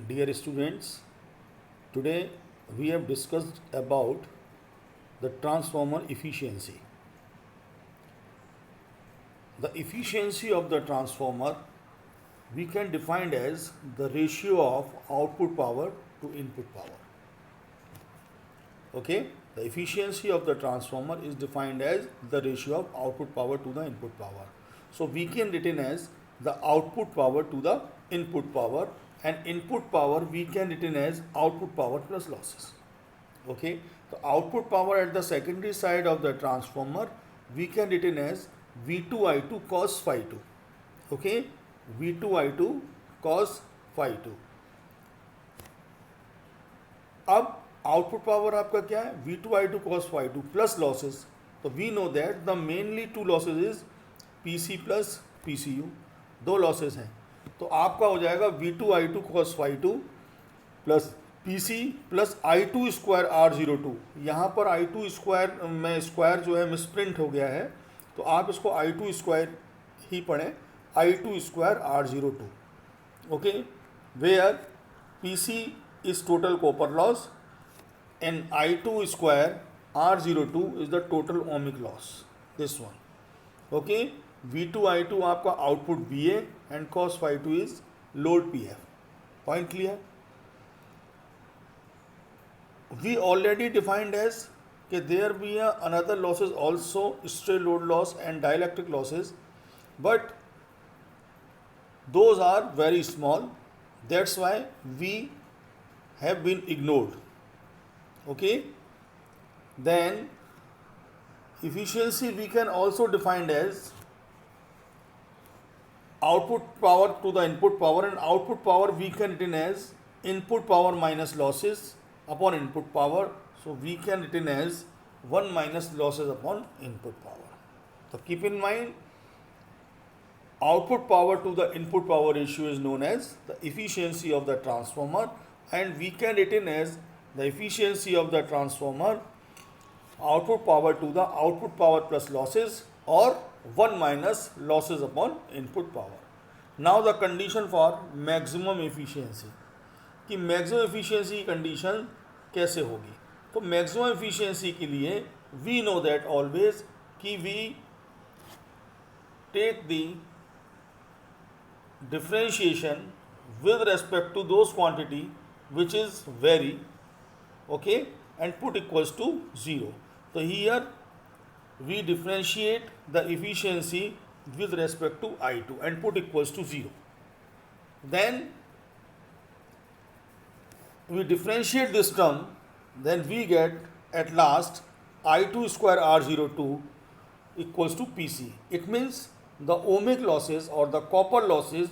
Dear students, today we have discussed about the transformer efficiency. The efficiency of the transformer we can define as the ratio of output power to input power. Okay, the efficiency of the transformer is defined as the ratio of output power to the input power. So we can written as the output power to the input power, and input power we can written as output power plus losses. Okay, the output power at the secondary side of the transformer we can written as V2I2 cos phi 2. Okay, V2I2 cos phi 2. अब output power आपका क्या है, V2I2 cos phi 2 plus losses. तो we know that the mainly two losses is PC plus PCU. दो लॉसेस हैं, तो आपका हो जाएगा V2I2 cos phi 2 plus PC plus I2 square R02. यहाँ पर I2 स्क्वायर में स्क्वायर जो है मिसप्रिंट हो गया है, तो आप इसको I2 स्क्वायर ही पढ़ें, I2 square R02. Okay, where PC is total copper loss and I2 square R02 is the total ohmic loss. This one. Okay, V2I2 आपका output VA and cos phi 2 is load PF. Point clear? We already defined as कि there be another losses also, stray load loss and dielectric losses, but those are very small. That's why we have been ignored. Okay, then efficiency we can also define as output power to the input power, and output power we can written as input power minus losses upon input power. So we can written as 1 minus losses upon input power. So keep in mind, output power to the input power ratio is known as the efficiency of the transformer, and we can written as the efficiency of the transformer output power to the output power plus losses, or 1 minus losses upon input power. Now the condition for maximum efficiency, कि maximum efficiency condition कैसे होगी. तो maximum efficiency के लिए we know that always कि we take the differentiation with respect to those quantity which is vary, okay, and put equals to 0. So here we differentiate the efficiency with respect to I2 and put equals to 0. Then we differentiate this term, then we get at last I2 square R02 equals to PC. It means the ohmic losses or the copper losses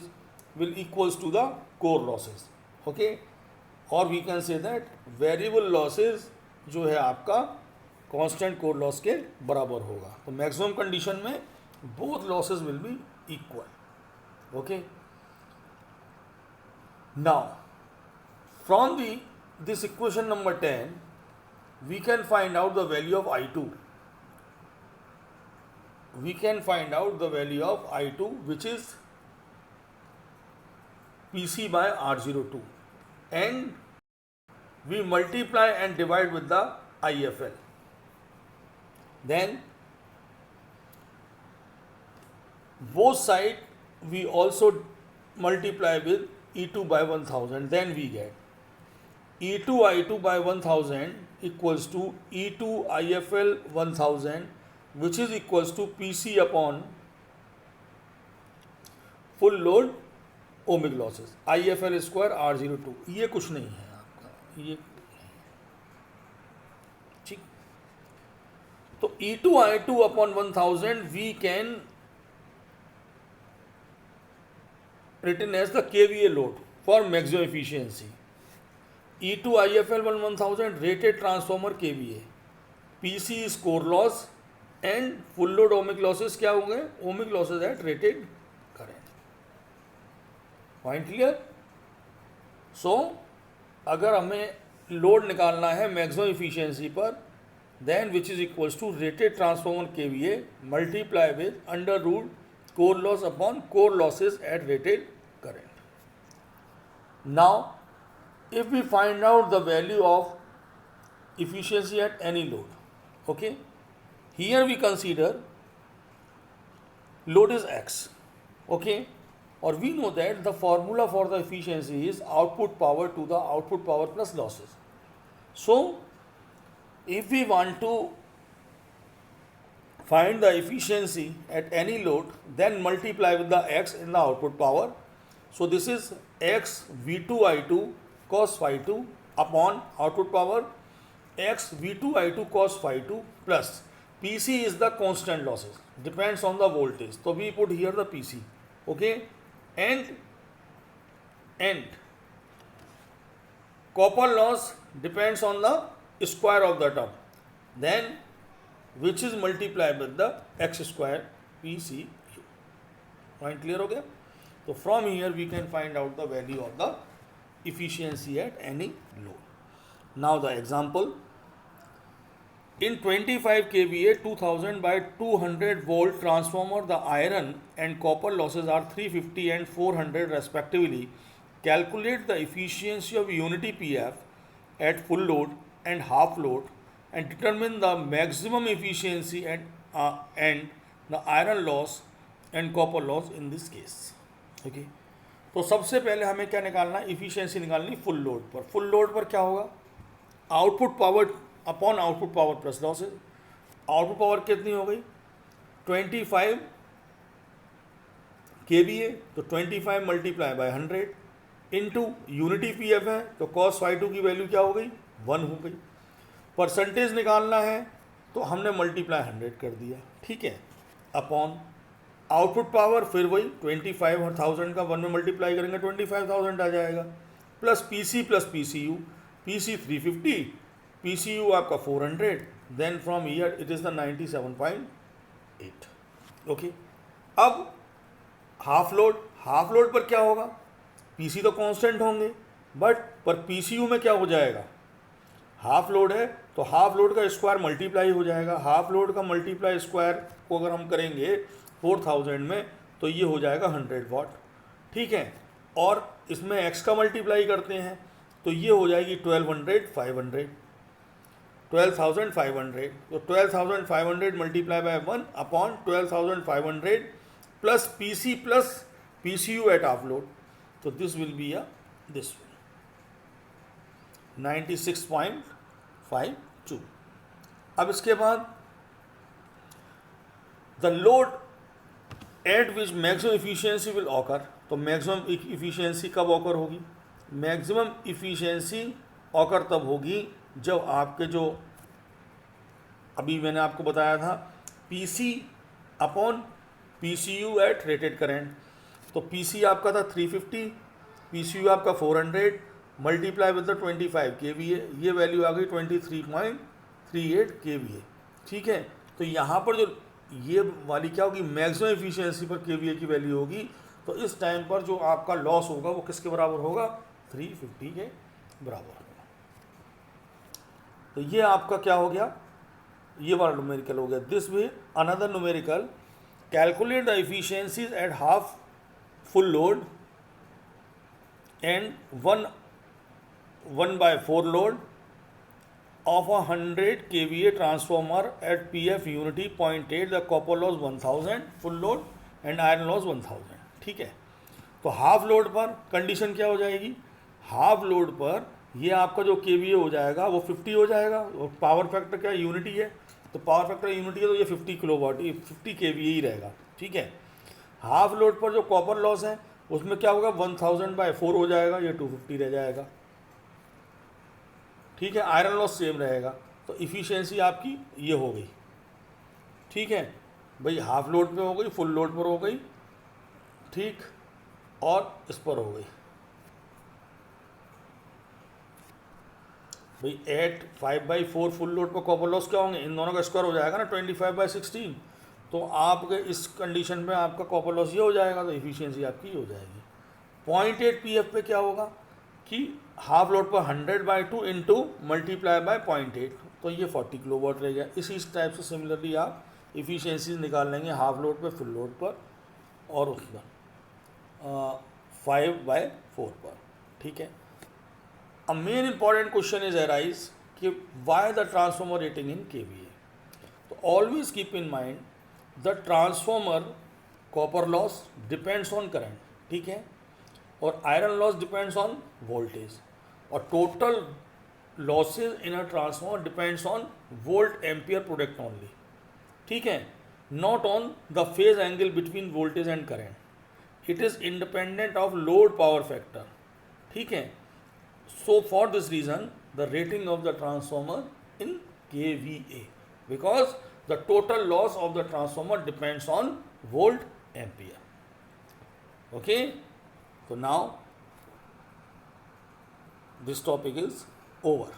will equals to the core losses. Okay, और we can say that variable losses जो है आपका constant core loss के बराबर होगा. तो maximum condition में both losses will be equal. Okay, now from this equation number 10 we can find out the value of I2. We can find out the value of I2 which is PC by R02, and we multiply and divide with the IFL. Then both side we also multiply with E2 by 1000. Then we get E2 I2 by 1000 equals to E2 IFL 1000, which is equals to PC upon full load ohmic losses IFL square R02. ये कुछ नहीं है आपका, ये ठीक. तो E2 I2 upon 1000 we can written as the KVA load for maximum efficiency. E2 IFL 1000 rated transformer KVA, PC is core loss, and full load ohmic losses क्या हो गए, ohmic losses at rated current. Point clear. So अगर हमें load निकालना है maximum efficiency पर, then which is equals to rated transformer KVA multiply with under root core loss upon core losses at rated current. Now if we find out the value of efficiency at any load, okay, here we consider load is x, okay, or we know that the formula for the efficiency is output power to the output power plus losses. So if we want to find the efficiency at any load, then multiply with the x in the output power. So this is x V2 I2 cos phi 2 upon output power x V2 I2 cos phi 2 plus PC is the constant losses, depends on the voltage. So we put here the PC, okay, and copper loss depends on the square of the term, then which is multiplied with the x square PC. Point clear हो गया? So from here we can find out the value of the efficiency at any load. Now the example, in 25 kVA 2000 by 200 volt transformer, the iron and copper losses are 350 and 400 respectively. Calculate the efficiency of unity PF at full load and half load and determine the maximum efficiency and the iron loss and copper loss in this case. Okay. तो सबसे पहले हमें क्या निकालना है, efficiency निकालनी full load पर. Full load पर क्या होगा, output power upon output power plus losses. Output power कितनी हो गई 25 kVA, तो 25 multiply by 100 into unity PF है, तो कॉस फाई 2 की वैल्यू क्या हो गई 1 हो गई. परसेंटेज निकालना है तो हमने मल्टीप्लाई 100 कर दिया, ठीक है, अपॉन आउटपुट पावर, फिर वही 25,000 का 1 में मल्टीप्लाई करेंगे 25,000 आ जाएगा, plus PC plus PCU, PC 350, PCU आपका 400, then from year it is the 97.8. Okay. अब हाफ लोड पर क्या होगा, पीसी तो कांस्टेंट होंगे, बट पर पीसीयू में क्या हो जाएगा, हाफ लोड है तो हाफ लोड का स्क्वायर मल्टीप्लाई हो जाएगा. हाफ लोड का मल्टीप्लाई स्क्वायर को अगर हम करेंगे 4000 में तो ये हो जाएगा 100 वाट, ठीक है. और इसमें एक्स का मल्टीप्लाई करते हैं तो ये हो जाएगी 12,500, तो 12,500 multiply by 1 upon 12,500 plus PCU at half load, तो दिस विल बी दिस 96.52. अब इसके बाद the load at which maximum efficiency will occur, तो मैक्सिमम इफिशियंसी कब ऑकर होगी, मैक्सिमम इफिशियंसी ऑकर तब होगी जब आपके जो अभी मैंने आपको बताया था PC upon PCU at rated current. तो पीसी आपका था 350, पीसीयू आपका 400 मल्टीप्लाई विद द 25 kVA, ये वैल्यू आ गई 23.38 kVA, ठीक है. तो यहाँ पर जो ये वाली क्या होगी, मैक्सिमम एफिशिएंसी पर kVA की वैल्यू होगी. तो इस टाइम पर जो आपका लॉस होगा वो किसके बराबर होगा, 350 के बराबर होगा. तो ये आपका क्या हो गया, ये वाला न्यूमेरिकल हो गया. This way another numerical, calculate the efficiencies at half full load and 1/4 load of a 100 kVA transformer at PF unity 0.8, the copper loss 1000 full load and iron loss 1000, ठीक है. तो हाफ लोड पर condition क्या हो जाएगी, half load पर ये आपका जो KVA हो जाएगा वो 50 हो जाएगा, और पावर फैक्टर क्या यूनिटी है, तो पावर फैक्टर यूनिटी है तो ये 50 किलोवाट, ये 50 kVA ही रहेगा, ठीक है. हाफ लोड पर जो कॉपर लॉस है उसमें क्या होगा 1000/4 हो जाएगा, ये 250 रह जाएगा, ठीक है. आयरन लॉस सेम रहेगा. तो इफ़िशियंसी आपकी ये हो गई, ठीक है भाई. हाफ लोड पे हो गई, फुल लोड पर हो गई, ठीक, और इस पर हो गई भाई 5/4 फुल लोड पर कॉपर लॉस क्या होंगे, इन दोनों का स्क्वायर हो जाएगा ना 25/16. तो आपके इस कंडीशन में आपका कॉपर लॉस ये हो जाएगा, तो इफ़िशियंसी आपकी ये हो जाएगी. 0.8 PF पे क्या होगा कि हाफ लोड पर 100/2 इंटू मल्टीप्लाई बाय 0.8, तो ये 40 किलोवाट रह गया. इसी टाइप से सिमिलरली आप इफ़िशियंसी निकाल लेंगे हाफ लोड पर, फुल लोड पर, और उस पर 5/4 पर, ठीक है. a main important question is arise कि why the transformer rating in kVA. So always keep in mind the transformer copper loss depends on current, ठीक है, और iron loss depends on voltage, और total losses in a transformer depends on volt ampere product only, ठीक है, not on the phase angle between voltage and current. It is independent of load power factor, ठीक है. So for this reason the rating of the transformer in kVA, because the total loss of the transformer depends on volt ampere. Okay, so now this topic is over.